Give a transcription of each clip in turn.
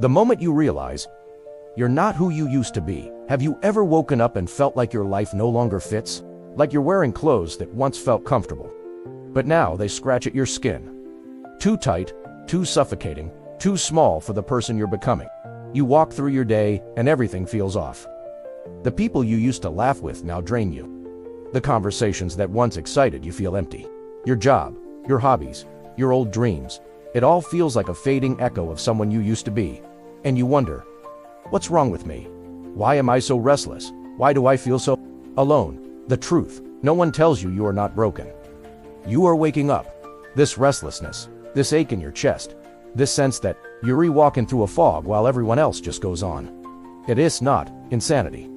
The moment you realize you're not who you used to be. Have you ever woken up and felt like your life no longer fits? Like you're wearing clothes that once felt comfortable, but now they scratch at your skin. Too tight, too suffocating, too small for the person you're becoming. You walk through your day and everything feels off. The people you used to laugh with now drain you. The conversations that once excited you feel empty. Your job, your hobbies, your old dreams. It all feels like a fading echo of someone you used to be. And you wonder, what's wrong with me? Why am I so restless? Why do I feel so alone? The truth, no one tells you are not broken. You are waking up. This restlessness, this ache in your chest, this sense that you're walking through a fog while everyone else just goes on. It is not insanity.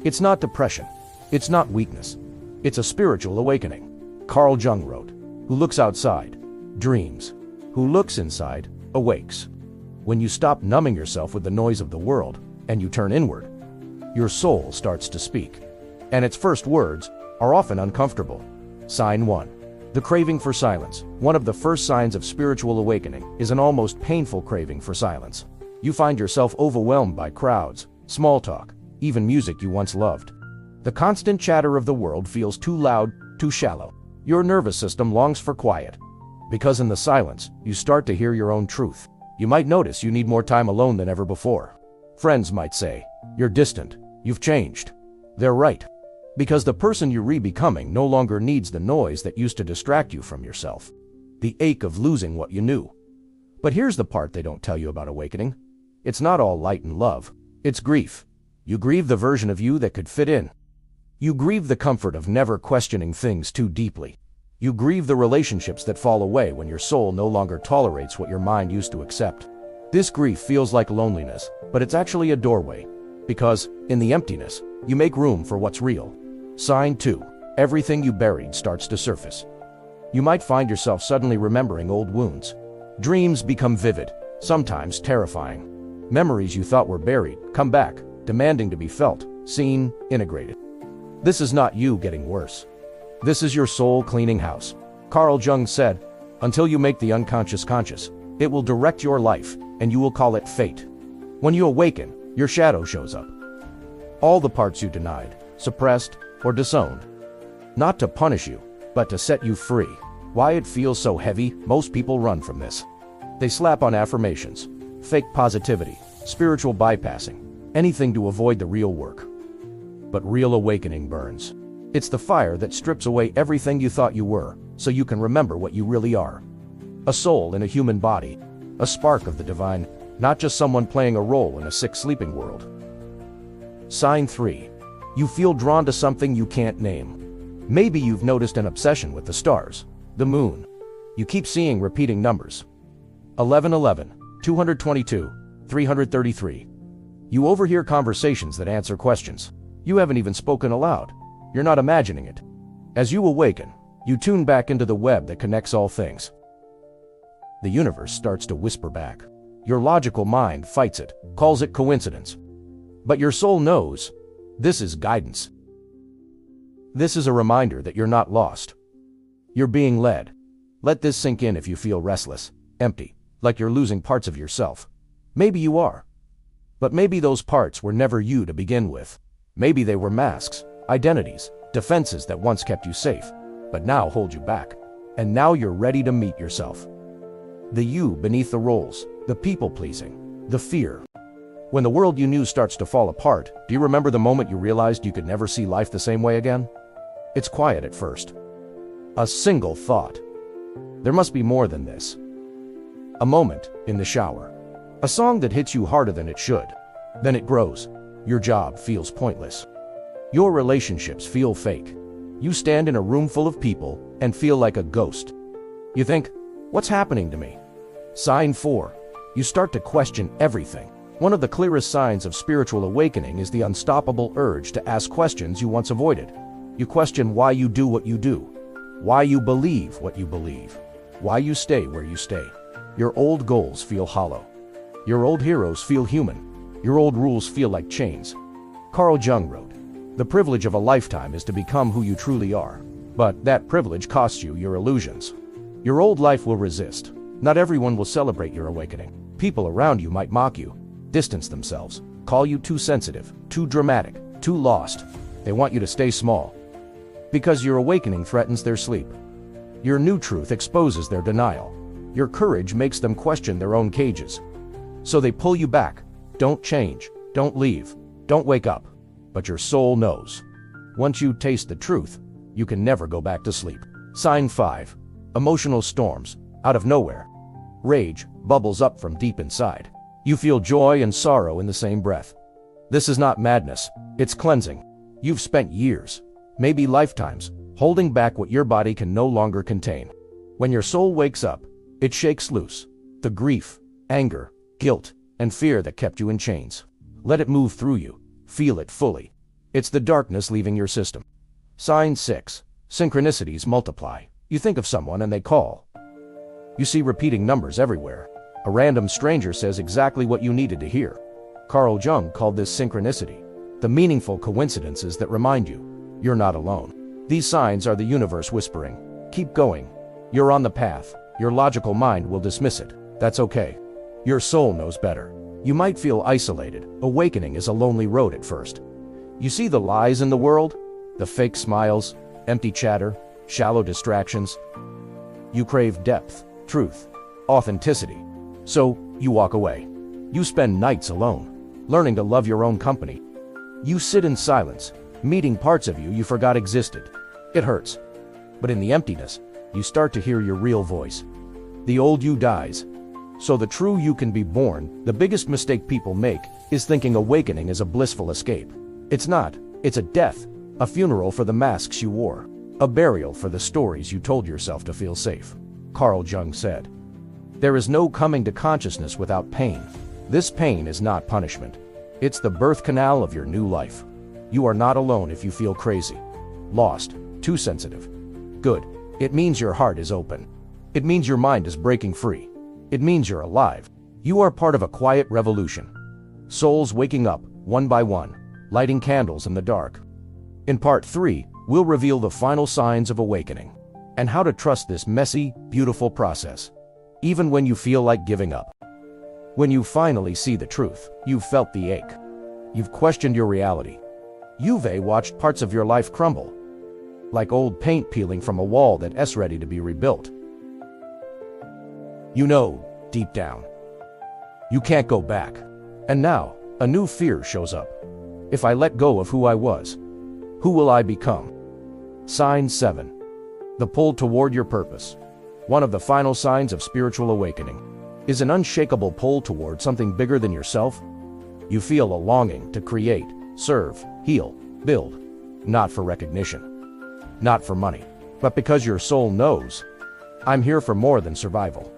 It's not depression. It's not weakness. It's a spiritual awakening. Carl Jung wrote, "Who looks outside, dreams. Who looks inside, awakes." When you stop numbing yourself with the noise of the world and you turn inward, your soul starts to speak. And its first words are often uncomfortable. Sign 1. The craving for silence. One of the first signs of spiritual awakening is an almost painful craving for silence. You find yourself overwhelmed by crowds, small talk, even music you once loved. The constant chatter of the world feels too loud, too shallow. Your nervous system longs for quiet. Because in the silence, you start to hear your own truth. You might notice you need more time alone than ever before. Friends might say, "You're distant. You've changed." They're right. Because the person you're becoming no longer needs the noise that used to distract you from yourself. The ache of losing what you knew. But here's the part they don't tell you about awakening. It's not all light and love. It's grief. You grieve the version of you that could fit in. You grieve the comfort of never questioning things too deeply. You grieve the relationships that fall away when your soul no longer tolerates what your mind used to accept. This grief feels like loneliness, but it's actually a doorway. Because, in the emptiness, you make room for what's real. Sign 2. Everything you buried starts to surface. You might find yourself suddenly remembering old wounds. Dreams become vivid, sometimes terrifying. Memories you thought were buried come back, demanding to be felt, seen, integrated. This is not you getting worse. This is your soul cleaning house. Carl Jung said, "Until you make the unconscious conscious, it will direct your life, and you will call it fate." When you awaken, your shadow shows up. All the parts you denied, suppressed, or disowned. Not to punish you, but to set you free. Why it feels so heavy, most people run from this. They slap on affirmations, fake positivity, spiritual bypassing, anything to avoid the real work. But real awakening burns. It's the fire that strips away everything you thought you were, so you can remember what you really are. A soul in a human body, a spark of the divine, not just someone playing a role in a sick sleeping world. Sign 3. You feel drawn to something you can't name. Maybe you've noticed an obsession with the stars, the moon. You keep seeing repeating numbers. 1111, 222, 333. You overhear conversations that answer questions you haven't even spoken aloud. You're not imagining it. As you awaken, you tune back into the web that connects all things. The universe starts to whisper back. Your logical mind fights it, calls it coincidence. But your soul knows, this is guidance. This is a reminder that you're not lost. You're being led. Let this sink in if you feel restless, empty, like you're losing parts of yourself. Maybe you are. But maybe those parts were never you to begin with. Maybe they were masks, identities, defenses that once kept you safe, but now hold you back. And now you're ready to meet yourself. The you beneath the roles, the people-pleasing, the fear. When the world you knew starts to fall apart, do you remember the moment you realized you could never see life the same way again? It's quiet at first. A single thought. There must be more than this. A moment in the shower. A song that hits you harder than it should. Then it grows. Your job feels pointless. Your relationships feel fake. You stand in a room full of people and feel like a ghost. You think, what's happening to me? Sign 4. You start to question everything. One of the clearest signs of spiritual awakening is the unstoppable urge to ask questions you once avoided. You question why you do what you do, why you believe what you believe, why you stay where you stay. Your old goals feel hollow. Your old heroes feel human. Your old rules feel like chains. Carl Jung wrote, "The privilege of a lifetime is to become who you truly are. But that privilege costs you your illusions." Your old life will resist. Not everyone will celebrate your awakening. People around you might mock you. distance themselves, call you too sensitive, too dramatic, too lost. They want you to stay small. Because your awakening threatens their sleep. Your new truth exposes their denial. Your courage makes them question their own cages. So they pull you back. Don't change, don't leave, don't wake up. But your soul knows. Once you taste the truth, you can never go back to sleep. Sign 5. Emotional storms, out of nowhere. Rage bubbles up from deep inside. You feel joy and sorrow in the same breath. This is not madness, it's cleansing. You've spent years, maybe lifetimes, holding back what your body can no longer contain. When your soul wakes up, it shakes loose the grief, anger, guilt, and fear that kept you in chains. Let it move through you. Feel it fully. It's the darkness leaving your system. Sign 6. Synchronicities multiply. You think of someone and they call. You see repeating numbers everywhere. A random stranger says exactly what you needed to hear. Jung called this synchronicity. The meaningful coincidences that remind you, you're not alone. These signs are the universe whispering, keep going. You're on the path. Your logical mind will dismiss it. That's okay. Your soul knows better. You might feel isolated. Awakening is a lonely road at first. You see the lies in the world, the fake smiles, empty chatter, shallow distractions. You crave depth, truth, authenticity. So you walk away. You spend nights alone, learning to love your own company. You sit in silence, meeting parts of you forgot existed. It hurts. But in the emptiness, you start to hear your real voice. The old you dies, so the true you can be born. The biggest mistake people make is thinking awakening is a blissful escape. It's not. It's a death, a funeral for the masks you wore, a burial for the stories you told yourself to feel safe. Jung said, "There is no coming to consciousness without pain. This pain is not punishment. It's the birth canal of your new life. You are not alone if you feel crazy, lost, too sensitive. Good. It means your heart is open. It means your mind is breaking free. It means you're alive. You are part of a quiet revolution. Souls waking up, one by one, lighting candles in the dark." In part 3, we'll reveal the final signs of awakening and how to trust this messy, beautiful process, even when you feel like giving up. When you finally see the truth, you've felt the ache. You've questioned your reality. You've watched parts of your life crumble, like old paint peeling from a wall that's ready to be rebuilt. You know, deep down, you can't go back. And now, a new fear shows up. If I let go of who I was, who will I become? Sign 7. The pull toward your purpose. One of the final signs of spiritual awakening is an unshakable pull toward something bigger than yourself. You feel a longing to create, serve, heal, build, not for recognition, not for money, but because your soul knows, I'm here for more than survival.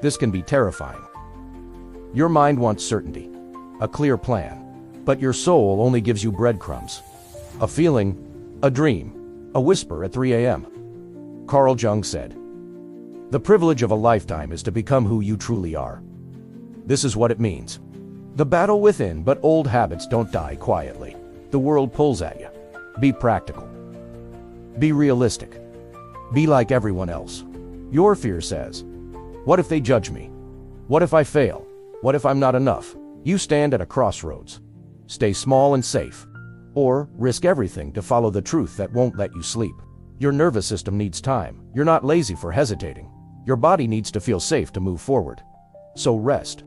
This can be terrifying. Your mind wants certainty, a clear plan, but your soul only gives you breadcrumbs. A feeling, a dream, a whisper at 3 a.m. Jung said, "The privilege of a lifetime is to become who you truly are." This is what it means. The battle within, but old habits don't die quietly. The world pulls at you. Be practical. Be realistic. Be like everyone else. Your fear says, what if they judge me? What if I fail? What if I'm not enough? You stand at a crossroads. Stay small and safe, or risk everything to follow the truth that won't let you sleep. Your nervous system needs time. You're not lazy for hesitating. Your body needs to feel safe to move forward. So rest.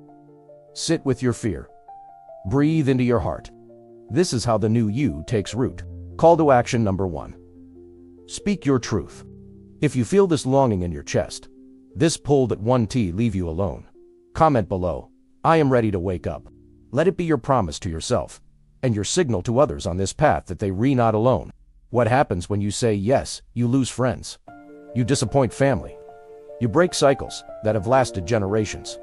Sit with your fear. Breathe into your heart. This is how the new you takes root. Call to action number 1. Speak your truth. If you feel this longing in your chest, this pull that won't leave you alone, comment below, "I am ready to wake up." Let it be your promise to yourself and your signal to others on this path that they are not alone. What happens when you say yes? You lose friends. You disappoint family. You break cycles that have lasted generations.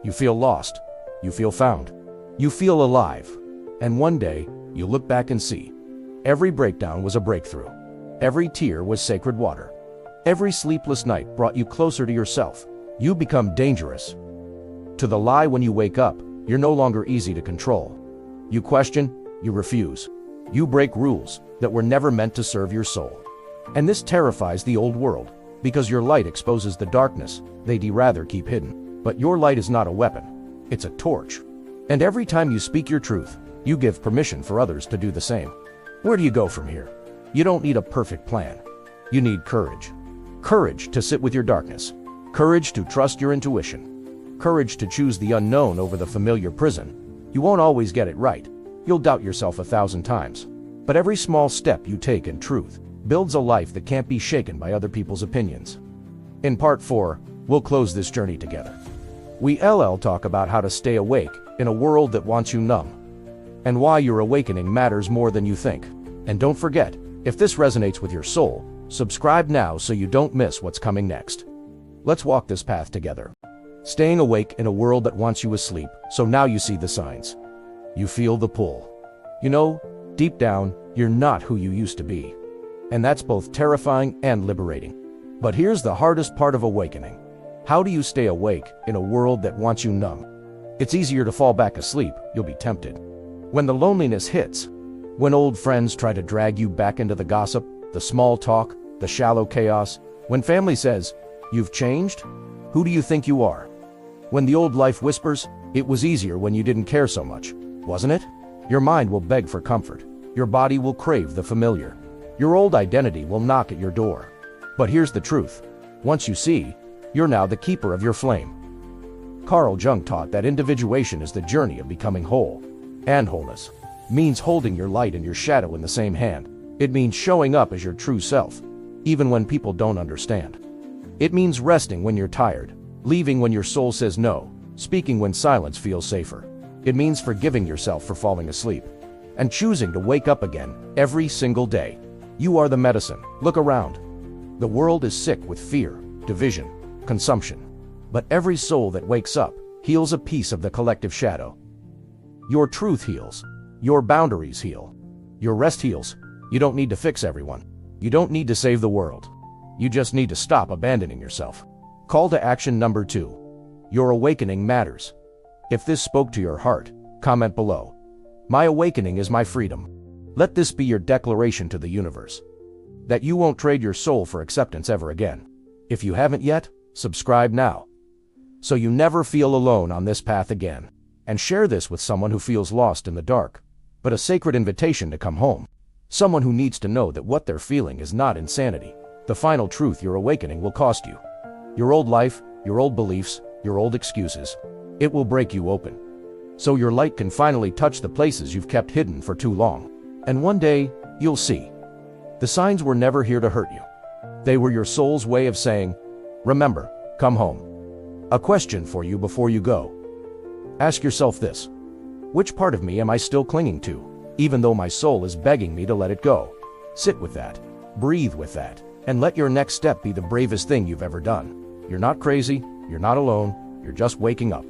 You feel lost. You feel found. You feel alive. And one day, you look back and see, every breakdown was a breakthrough. Every tear was sacred water. Every sleepless night brought you closer to yourself. You become dangerous to the lie. When you wake up, you're no longer easy to control. You question, you refuse. You break rules that were never meant to serve your soul. And this terrifies the old world, because your light exposes the darkness they'd rather keep hidden. But your light is not a weapon. It's a torch. And every time you speak your truth, you give permission for others to do the same. Where do you go from here? You don't need a perfect plan. You need courage. Courage to sit with your darkness. Courage to trust your intuition. Courage to choose the unknown over the familiar prison. You won't always get it right. You'll doubt yourself 1,000 times. But every small step you take in truth builds a life that can't be shaken by other people's opinions. In part 4, we'll close this journey together. We talk about how to stay awake in a world that wants you numb, and why your awakening matters more than you think. And don't forget, if this resonates with your soul, subscribe now so you don't miss what's coming next. Let's walk this path together. Staying awake in a world that wants you asleep, so now you see the signs. You feel the pull. You know, deep down, you're not who you used to be. And that's both terrifying and liberating. But here's the hardest part of awakening. How do you stay awake in a world that wants you numb? It's easier to fall back asleep, you'll be tempted. When the loneliness hits, when old friends try to drag you back into the gossip, the small talk, the shallow chaos, when family says, "You've changed? Who do you think you are?" When the old life whispers, "It was easier when you didn't care so much, wasn't it?" Your mind will beg for comfort. Your body will crave the familiar. Your old identity will knock at your door. But here's the truth. Once you see, you're now the keeper of your flame. Jung taught that individuation is the journey of becoming whole. And wholeness means holding your light and your shadow in the same hand. It means showing up as your true self, even when people don't understand. It means resting when you're tired, leaving when your soul says no, speaking when silence feels safer. It means forgiving yourself for falling asleep, and choosing to wake up again every single day. You are the medicine. Look around. The world is sick with fear, division, consumption. But every soul that wakes up heals a piece of the collective shadow. Your truth heals. Your boundaries heal. Your rest heals. You don't need to fix everyone. You don't need to save the world. You just need to stop abandoning yourself. Call to action number 2. Your awakening matters. If this spoke to your heart, comment below. My awakening is my freedom. Let this be your declaration to the universe. That you won't trade your soul for acceptance ever again. If you haven't yet, subscribe now, so you never feel alone on this path again. And share this with someone who feels lost in the dark, but a sacred invitation to come home. Someone who needs to know that what they're feeling is not insanity. The final truth your awakening will cost you. Your old life, your old beliefs, your old excuses. It will break you open, so your light can finally touch the places you've kept hidden for too long. And one day, you'll see. The signs were never here to hurt you. They were your soul's way of saying, "Remember, come home." A question for you before you go. Ask yourself this. Which part of me am I still clinging to, even though my soul is begging me to let it go? Sit with that, breathe with that, and let your next step be the bravest thing you've ever done. You're not crazy, you're not alone, you're just waking up.